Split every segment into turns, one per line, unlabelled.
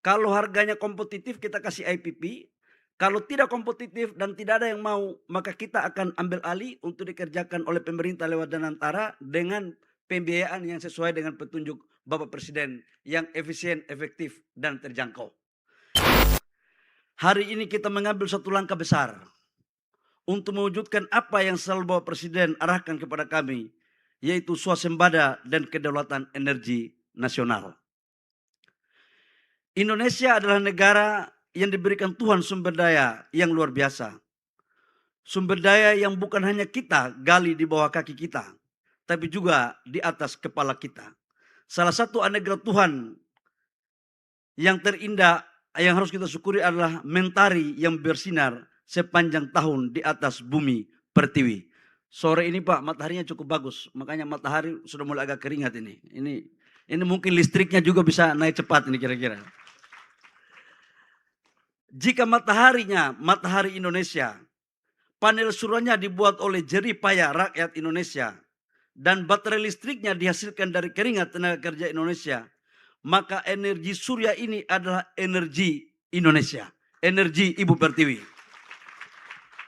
Kalau harganya kompetitif kita kasih IPP, kalau tidak kompetitif dan tidak ada yang mau, maka kita akan ambil alih untuk dikerjakan oleh pemerintah lewat dana antara dengan pembiayaan yang sesuai dengan petunjuk Bapak Presiden yang efisien, efektif, dan terjangkau. Hari ini kita mengambil satu langkah besar untuk mewujudkan apa yang selalu Bapak Presiden arahkan kepada kami, yaitu swasembada dan kedaulatan energi nasional. Indonesia adalah negara yang diberikan Tuhan sumber daya yang luar biasa. Sumber daya yang bukan hanya kita gali di bawah kaki kita, tapi juga di atas kepala kita. Salah satu anugerah Tuhan yang terindah yang harus kita syukuri adalah mentari yang bersinar sepanjang tahun di atas bumi pertiwi. Sore ini Pak, mataharinya cukup bagus, makanya matahari sudah mulai agak keringat ini. Ini mungkin listriknya juga bisa naik cepat ini kira-kira. Jika mataharinya matahari Indonesia, panel suryanya dibuat oleh jerih payah rakyat Indonesia, dan baterai listriknya dihasilkan dari keringat tenaga kerja Indonesia, maka energi surya ini adalah energi Indonesia, energi Ibu Pertiwi.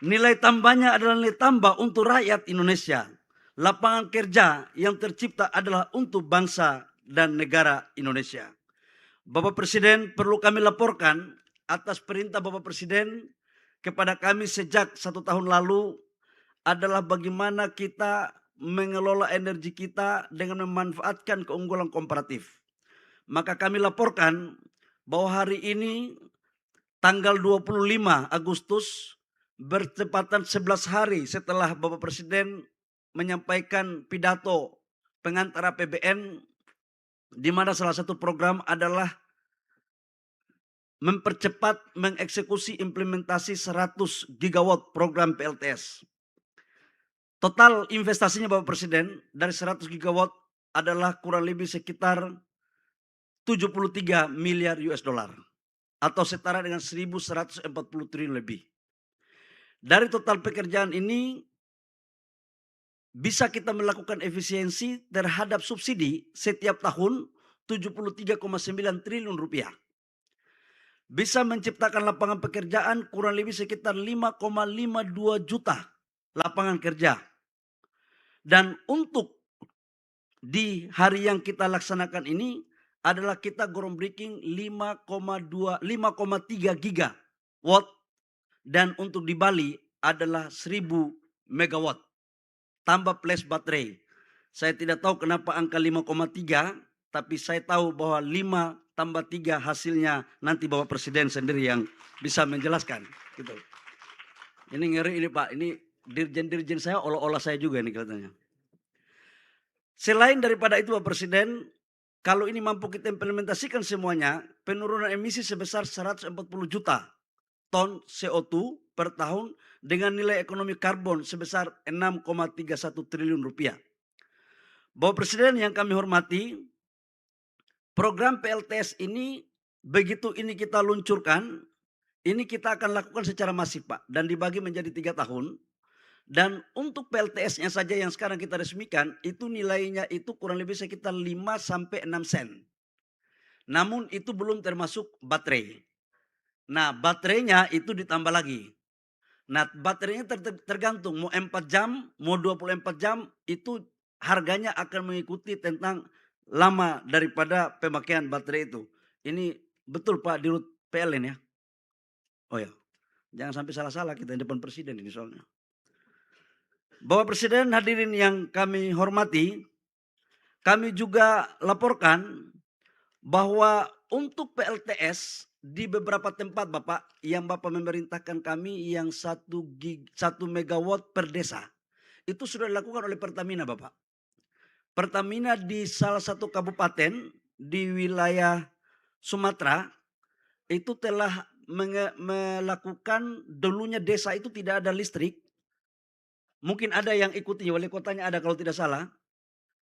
Nilai tambahnya adalah nilai tambah untuk rakyat Indonesia. Lapangan kerja yang tercipta adalah untuk bangsa dan negara Indonesia. Bapak Presiden, perlu kami laporkan atas perintah Bapak Presiden kepada kami sejak 1 tahun lalu adalah bagaimana kita mengelola energi kita dengan memanfaatkan keunggulan komparatif. Maka kami laporkan bahwa hari ini tanggal 25 Agustus bertepatan 11 hari setelah Bapak Presiden menyampaikan pidato pengantar APBN, di mana salah satu program adalah mempercepat mengeksekusi implementasi 100 gigawatt program PLTS. Total investasinya Bapak Presiden dari 100 gigawatt adalah kurang lebih sekitar 73 miliar US dollar atau setara dengan 1.140 triliun lebih. Dari total pekerjaan ini bisa kita melakukan efisiensi terhadap subsidi setiap tahun 73,9 triliun rupiah. Bisa menciptakan lapangan pekerjaan kurang lebih sekitar 5,52 juta lapangan kerja. Dan untuk di hari yang kita laksanakan ini adalah kita groundbreaking 5,3 gigawatt, dan untuk di Bali adalah 1.000 megawatt tambah plus baterai. Saya tidak tahu kenapa angka 5,3, tapi saya tahu bahwa 5 tambah 3 hasilnya nanti Bapak Presiden sendiri yang bisa menjelaskan. Gitu. Ini ngeri ini Pak, ini dirjen-dirjen saya olah-olah saya juga ini kelihatannya. Selain daripada itu Bapak Presiden, kalau ini mampu kita implementasikan semuanya, penurunan emisi sebesar 140 juta ton CO2 per tahun dengan nilai ekonomi karbon sebesar 6,31 triliun rupiah. Bapak Presiden yang kami hormati, program PLTS ini begitu ini kita luncurkan, ini kita akan lakukan secara masif Pak, dan dibagi menjadi 3 tahun. Dan untuk PLTS-nya saja yang sekarang kita resmikan, itu nilainya itu kurang lebih sekitar 5 sampai 6 sen. Namun itu belum termasuk baterai. Nah, baterainya itu ditambah lagi. Nah, baterainya tergantung mau 4 jam, mau 24 jam, itu harganya akan mengikuti tentang lama daripada pemakaian baterai itu. Ini betul Pak Dirut PLN ya? Oh ya, jangan sampai salah-salah kita di depan Presiden ini soalnya. Bapak Presiden, hadirin yang kami hormati, kami juga laporkan bahwa untuk PLTS di beberapa tempat Bapak yang Bapak memerintahkan kami yang 1 megawatt per desa, itu sudah dilakukan oleh Pertamina Bapak. Pertamina di salah satu kabupaten di wilayah Sumatera itu telah melakukan, dulunya desa itu tidak ada listrik. Mungkin ada yang ikuti, wali kotanya ada kalau tidak salah.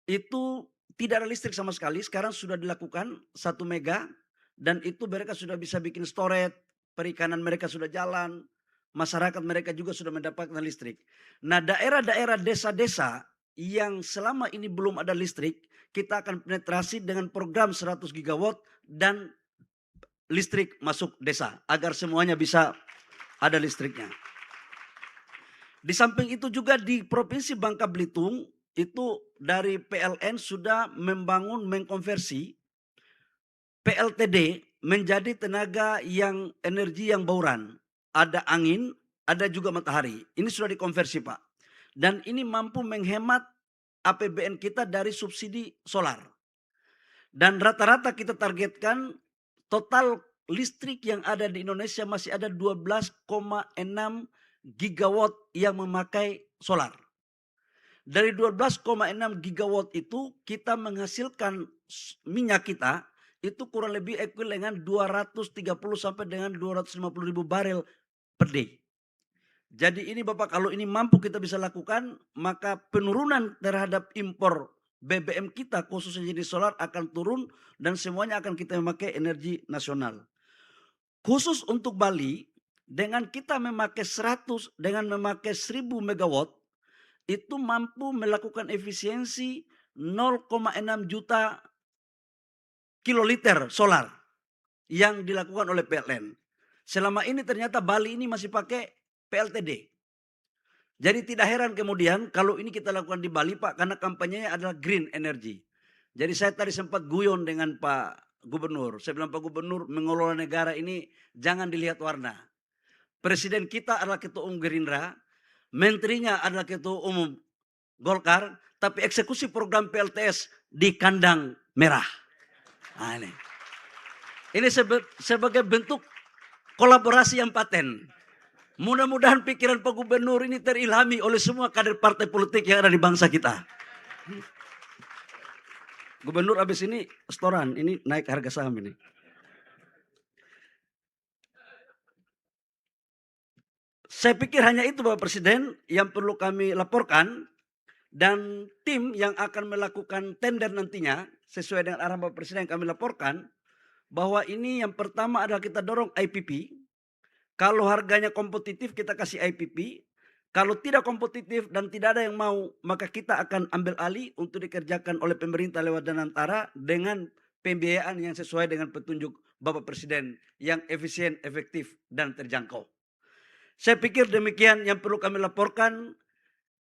Itu tidak ada listrik sama sekali, sekarang sudah dilakukan 1 mega, dan itu mereka sudah bisa bikin storage, perikanan mereka sudah jalan, masyarakat mereka juga sudah mendapatkan listrik. Nah, daerah-daerah desa-desa yang selama ini belum ada listrik, kita akan penetrasi dengan program 100 gigawatt dan listrik masuk desa agar semuanya bisa ada listriknya. Di samping itu juga di Provinsi Bangka Belitung itu dari PLN sudah mengkonversi PLTD menjadi tenaga yang energi yang bauran. Ada angin, ada juga matahari. Ini sudah dikonversi, Pak. Dan ini mampu menghemat APBN kita dari subsidi solar. Dan rata-rata kita targetkan total listrik yang ada di Indonesia masih ada 12,6 gigawatt yang memakai solar. Dari 12,6 gigawatt itu kita menghasilkan minyak kita itu kurang lebih ekuivalen dengan 230 sampai dengan 250 ribu barel per day. Jadi ini Bapak, kalau ini mampu kita bisa lakukan, maka penurunan terhadap impor BBM kita khususnya jenis solar akan turun dan semuanya akan kita memakai energi nasional. Khusus untuk Bali, dengan kita memakai 1000 megawatt, itu mampu melakukan efisiensi 0,6 juta kiloliter solar yang dilakukan oleh PLN. Selama ini ternyata Bali ini masih pakai PLTD. Jadi tidak heran kemudian kalau ini kita lakukan di Bali, Pak, karena kampanyenya adalah green energy. Jadi saya tadi sempat guyon dengan Pak Gubernur. Saya bilang, Pak Gubernur, mengelola negara ini jangan dilihat warna. Presiden kita adalah ketua umum Gerindra, menterinya adalah ketua umum Golkar, tapi eksekusi program PLTS di kandang merah. Nah, ini sebagai bentuk kolaborasi yang paten. Mudah-mudahan pikiran Pak Gubernur ini terilhami oleh semua kader partai politik yang ada di bangsa kita. Gubernur habis ini setoran, ini naik harga saham ini. Saya pikir hanya itu Bapak Presiden yang perlu kami laporkan, dan tim yang akan melakukan tender nantinya sesuai dengan arahan Bapak Presiden yang kami laporkan, bahwa ini yang pertama adalah kita dorong IPP. Kalau harganya kompetitif kita kasih IPP. Kalau tidak kompetitif dan tidak ada yang mau, maka kita akan ambil alih untuk dikerjakan oleh pemerintah lewat dana antara dengan pembiayaan yang sesuai dengan petunjuk Bapak Presiden yang efisien, efektif, dan terjangkau. Saya pikir demikian yang perlu kami laporkan.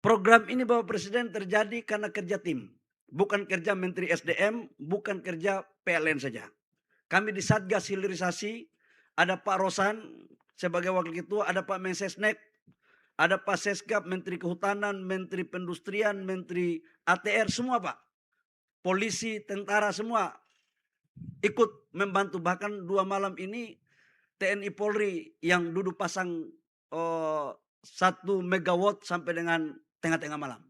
Program ini Bapak Presiden terjadi karena kerja tim. Bukan kerja Menteri SDM, bukan kerja PLN saja. Kami di Satgas Hilirisasi, ada Pak Rosan sebagai wakil ketua, ada Pak Mensesnek, ada Pak Seskap, Menteri Kehutanan, Menteri Pendustrian, Menteri ATR, semua Pak. Polisi, tentara, semua ikut membantu. Bahkan 2 malam ini TNI Polri yang duduk pasang 1 megawatt sampai dengan tengah-tengah malam.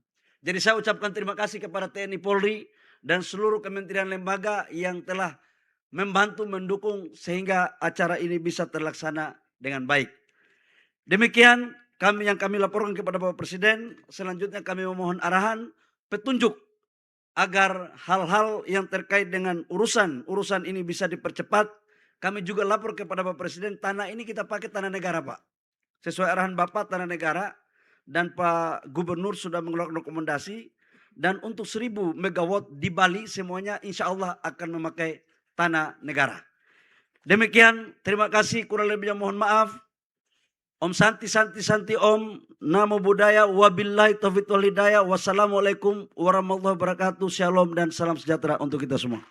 Jadi saya ucapkan terima kasih kepada TNI Polri dan seluruh kementerian lembaga yang telah membantu mendukung sehingga acara ini bisa terlaksana dengan baik. Demikian yang kami laporkan kepada Bapak Presiden. Selanjutnya kami memohon arahan, petunjuk agar hal-hal yang terkait dengan urusan ini bisa dipercepat. Kami juga lapor kepada Bapak Presiden, tanah ini kita pakai tanah negara Pak. Sesuai arahan Bapak, tanah negara, dan Pak Gubernur sudah mengeluarkan rekomendasi. Dan untuk 1000 megawatt di Bali semuanya insya Allah akan memakai tanah negara. Demikian, terima kasih, kurang lebihnya mohon maaf. Om Santi Santi Santi Om, Namo Buddhaya, Wabillahi Taufiq wal Hidayah. Wassalamualaikum warahmatullahi wabarakatuh. Shalom dan salam sejahtera untuk kita semua.